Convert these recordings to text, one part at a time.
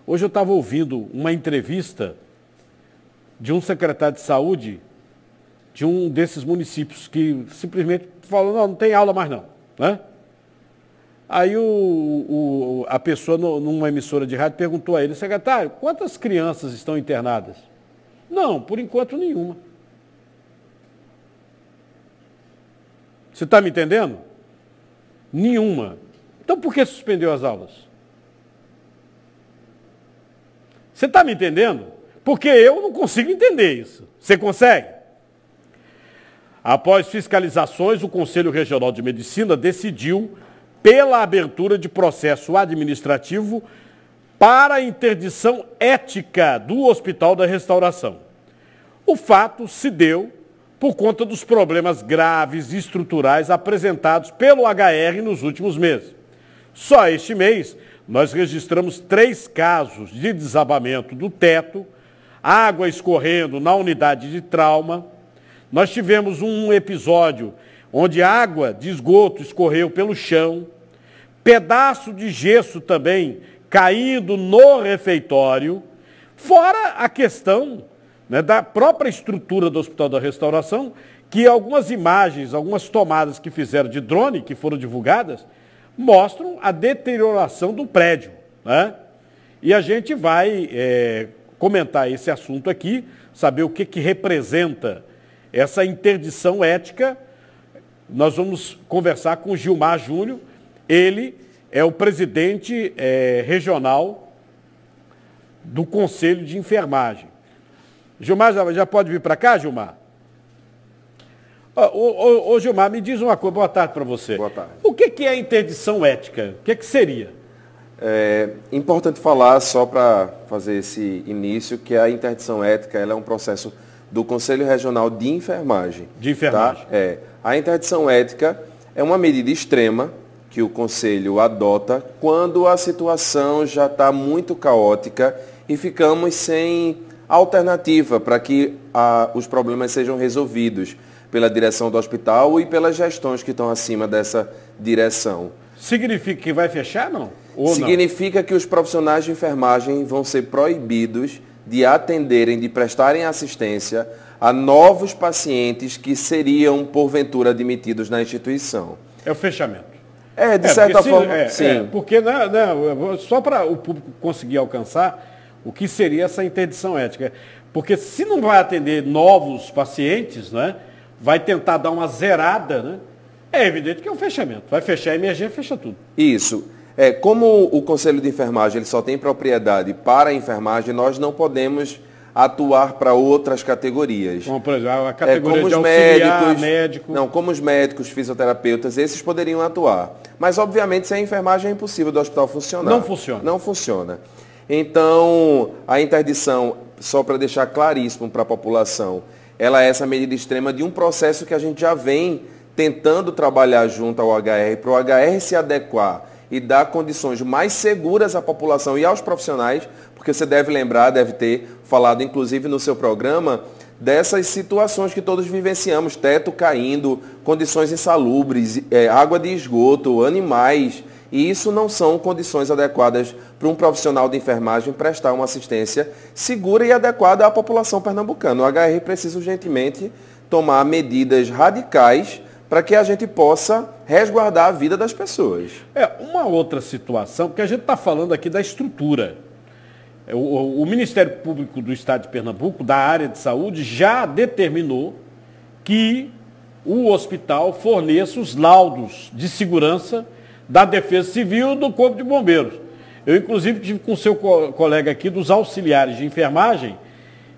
Hoje eu estava ouvindo uma entrevista de um secretário de saúde de um desses municípios que simplesmente falou, não tem aula mais não, né? Aí a pessoa numa emissora de rádio perguntou a ele, secretário, quantas crianças estão internadas? Não, por enquanto nenhuma. Você está me entendendo? Nenhuma. Então por que suspendeu as aulas? Você está me entendendo? Porque eu não consigo entender isso. Você consegue? Após fiscalizações, o Conselho Regional de Medicina decidiu pela abertura de processo administrativo para a interdição ética do Hospital da Restauração. O fato se deu por conta dos problemas graves e estruturais apresentados pelo HR nos últimos meses. Só este mês, nós registramos 3 casos de desabamento do teto, água escorrendo na unidade de trauma. Nós tivemos um episódio onde água de esgoto escorreu pelo chão, pedaço de gesso também caindo no refeitório, fora a questão, né, da própria estrutura do Hospital da Restauração, que algumas imagens, algumas tomadas que fizeram de drone, que foram divulgadas, mostram a deterioração do prédio, né? E a gente vai comentar esse assunto aqui, saber o que representa essa interdição ética. Nós vamos conversar com o Gilmar Júnior, ele é o presidente regional do Conselho de Enfermagem. Gilmar, já pode vir para cá, Gilmar? Ô, Gilmar, me diz uma coisa, boa tarde para você. Boa tarde. O que é a interdição ética? O que seria? É importante falar, só para fazer esse início, que a interdição ética ela é um processo do Conselho Regional de Enfermagem. De enfermagem. Tá? A interdição ética é uma medida extrema que o Conselho adota quando a situação já está muito caótica e ficamos sem alternativa para que os problemas sejam resolvidos pela direção do hospital e pelas gestões que estão acima dessa direção. Significa que vai fechar, não? Ou significa que os profissionais de enfermagem vão ser proibidos de atenderem, de prestarem assistência a novos pacientes que seriam, porventura, admitidos na instituição. É o fechamento. De certa forma, sim. Porque só para o público conseguir alcançar o que seria essa interdição ética. Porque se não vai atender novos pacientes, né, vai tentar dar uma zerada, né, é evidente que é um fechamento. Vai fechar a emergência, fecha tudo. Isso. Como o Conselho de Enfermagem ele só tem propriedade para a enfermagem, nós não podemos atuar para outras categorias. Como, por exemplo, a categoria como de os auxiliar, médico. Não, como os médicos, fisioterapeutas, esses poderiam atuar. Mas, obviamente, sem a enfermagem é impossível do hospital funcionar. Não funciona. Não funciona. Então, a interdição, só para deixar claríssimo para a população, ela é essa medida extrema de um processo que a gente já vem tentando trabalhar junto ao HR, para o HR se adequar e dar condições mais seguras à população e aos profissionais, porque você deve lembrar, deve ter falado, inclusive, no seu programa, dessas situações que todos vivenciamos, teto caindo, condições insalubres, água de esgoto, animais, e isso não são condições adequadas para um profissional de enfermagem prestar uma assistência segura e adequada à população pernambucana. O HR precisa urgentemente tomar medidas radicais para que a gente possa resguardar a vida das pessoas. Uma outra situação, porque a gente está falando aqui da estrutura. O Ministério Público do Estado de Pernambuco, da área de saúde, já determinou que o hospital forneça os laudos de segurança da Defesa Civil e do Corpo de Bombeiros. Eu, inclusive, tive com o seu colega aqui dos auxiliares de enfermagem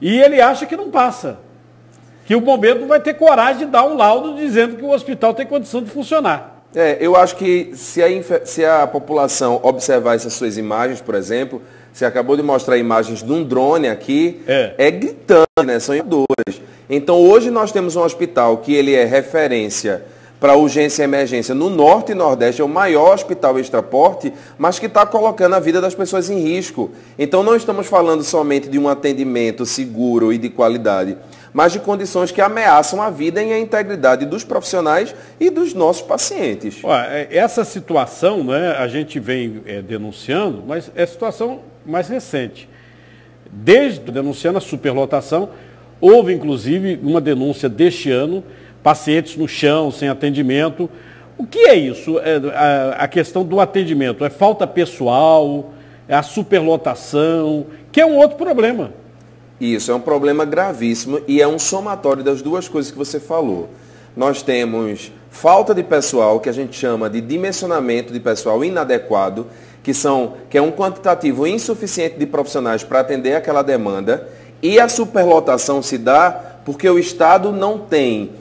e ele acha que não passa. Que o bombeiro não vai ter coragem de dar um laudo dizendo que o hospital tem condição de funcionar. Eu acho que se a população observar essas suas imagens, por exemplo, você acabou de mostrar imagens de um drone aqui, é gritante, né? São enduras. Então, hoje nós temos um hospital que ele é referência para urgência e emergência no Norte e Nordeste, é o maior hospital extraporte, mas que está colocando a vida das pessoas em risco. Então, não estamos falando somente de um atendimento seguro e de qualidade, mas de condições que ameaçam a vida e a integridade dos profissionais e dos nossos pacientes. Essa situação, né, a gente vem denunciando, mas é situação mais recente. Desde denunciando a superlotação, houve inclusive uma denúncia deste ano, pacientes no chão, sem atendimento. O que é isso? A questão do atendimento? É falta pessoal? É a superlotação? Que é um outro problema. Isso, é um problema gravíssimo e é um somatório das duas coisas que você falou. Nós temos falta de pessoal, que a gente chama de dimensionamento de pessoal inadequado, que é um quantitativo insuficiente de profissionais para atender aquela demanda, e a superlotação se dá porque o Estado não tem,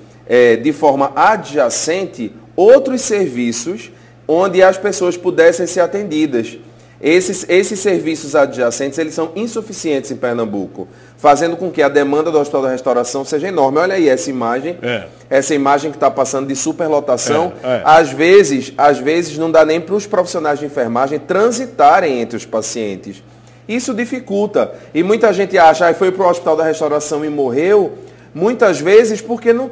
de forma adjacente, outros serviços onde as pessoas pudessem ser atendidas. Esses serviços adjacentes, eles são insuficientes em Pernambuco, fazendo com que a demanda do Hospital da Restauração seja enorme. Olha aí essa imagem que está passando de superlotação. Às vezes não dá nem para os profissionais de enfermagem transitarem entre os pacientes. Isso dificulta. E muita gente acha, foi para o Hospital da Restauração e morreu, muitas vezes porque não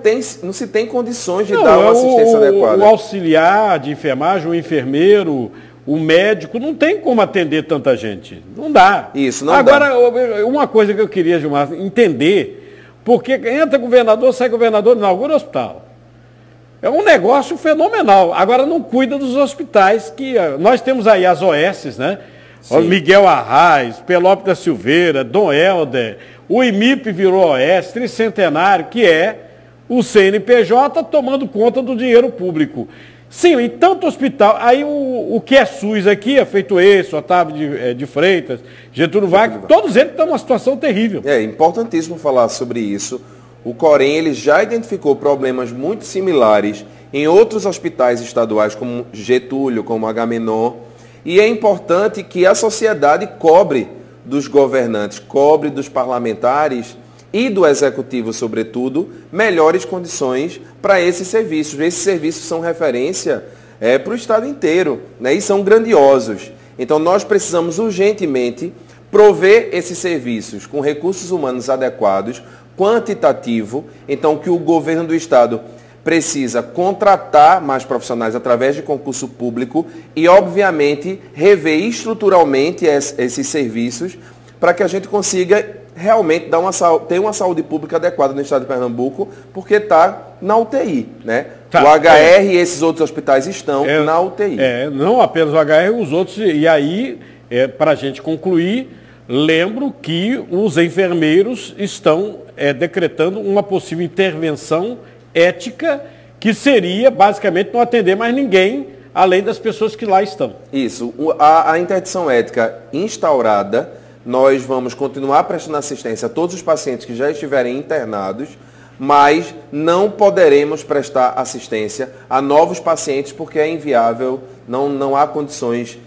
se tem condições de dar uma assistência adequada. O auxiliar de enfermagem, o enfermeiro, o médico, não tem como atender tanta gente. Não dá. Isso, não Agora, dá. Uma coisa que eu queria, Gilmar, entender, porque entra governador, sai governador, inaugura o hospital. É um negócio fenomenal. Agora não cuida dos hospitais, que nós temos aí as OS, né? Sim. Miguel Arraes, Pelópio da Silveira, Dom Helder, o IMIP virou OS, Tricentenário, que é o CNPJ tomando conta do dinheiro público. Sim, em tanto hospital, aí o que é SUS aqui, é feito esse, Otávio de Freitas, Getúlio Vargas, todos eles estão numa situação terrível. É importantíssimo falar sobre isso. O Corém, ele já identificou problemas muito similares em outros hospitais estaduais, como Getúlio, como Agamenon, e é importante que a sociedade cobre dos governantes, cobre dos parlamentares e do executivo, sobretudo, melhores condições para esses serviços. Esses serviços são referência para o Estado inteiro, né? E são grandiosos. Então, nós precisamos urgentemente prover esses serviços com recursos humanos adequados, quantitativo, então que o governo do Estado precisa contratar mais profissionais através de concurso público e, obviamente, rever estruturalmente esses serviços para que a gente consiga realmente ter uma saúde pública adequada no estado de Pernambuco, porque está na UTI, né? O HR e esses outros hospitais estão na UTI. Não apenas o HR, os outros. E aí, para a gente concluir, lembro que os enfermeiros estão decretando uma possível intervenção ética, que seria, basicamente, não atender mais ninguém, além das pessoas que lá estão. Isso. A interdição ética instaurada, nós vamos continuar prestando assistência a todos os pacientes que já estiverem internados, mas não poderemos prestar assistência a novos pacientes porque é inviável, não há condições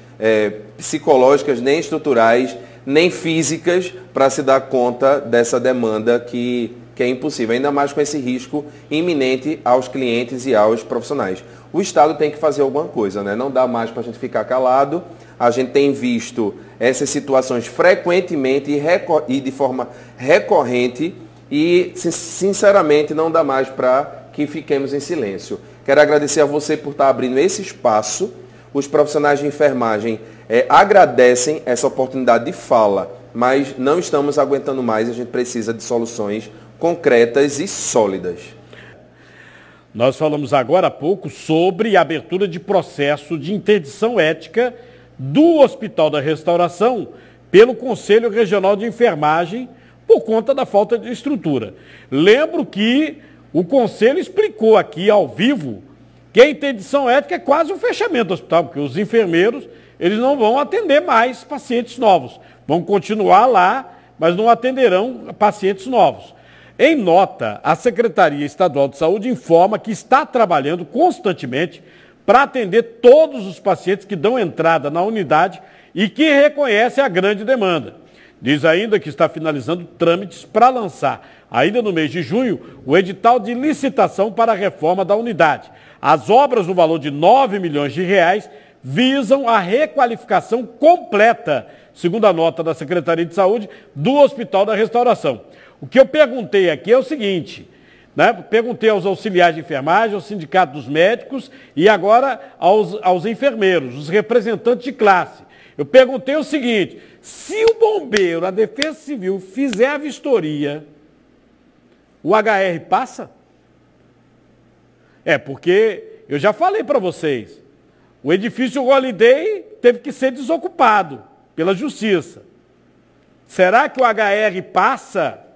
psicológicas, nem estruturais, nem físicas para se dar conta dessa demanda que é impossível, ainda mais com esse risco iminente aos clientes e aos profissionais. O Estado tem que fazer alguma coisa, né? Não dá mais para a gente ficar calado. A gente tem visto essas situações frequentemente e de forma recorrente e, sinceramente, não dá mais para que fiquemos em silêncio. Quero agradecer a você por estar abrindo esse espaço. Os profissionais de enfermagem agradecem essa oportunidade de fala, mas não estamos aguentando mais, a gente precisa de soluções concretas e sólidas. Nós falamos agora há pouco sobre a abertura de processo de interdição ética do Hospital da Restauração pelo Conselho Regional de Enfermagem por conta da falta de estrutura. Lembro que o Conselho explicou aqui ao vivo que a interdição ética é quase um fechamento do hospital, porque os enfermeiros eles não vão atender mais pacientes novos. Vão continuar lá, mas não atenderão pacientes novos. Em nota, a Secretaria Estadual de Saúde informa que está trabalhando constantemente para atender todos os pacientes que dão entrada na unidade e que reconhece a grande demanda. Diz ainda que está finalizando trâmites para lançar, ainda no mês de junho, o edital de licitação para a reforma da unidade. As obras no valor de R$ 9 milhões visam a requalificação completa, segundo a nota da Secretaria de Saúde, do Hospital da Restauração. O que eu perguntei aqui é o seguinte, né? Perguntei aos auxiliares de enfermagem, ao sindicato dos médicos e agora aos enfermeiros, os representantes de classe. Eu perguntei o seguinte, Se o bombeiro, a Defesa Civil, fizer a vistoria, o HR passa? Porque eu já falei para vocês, o edifício Holiday teve que ser desocupado pela Justiça. Será que o HR passa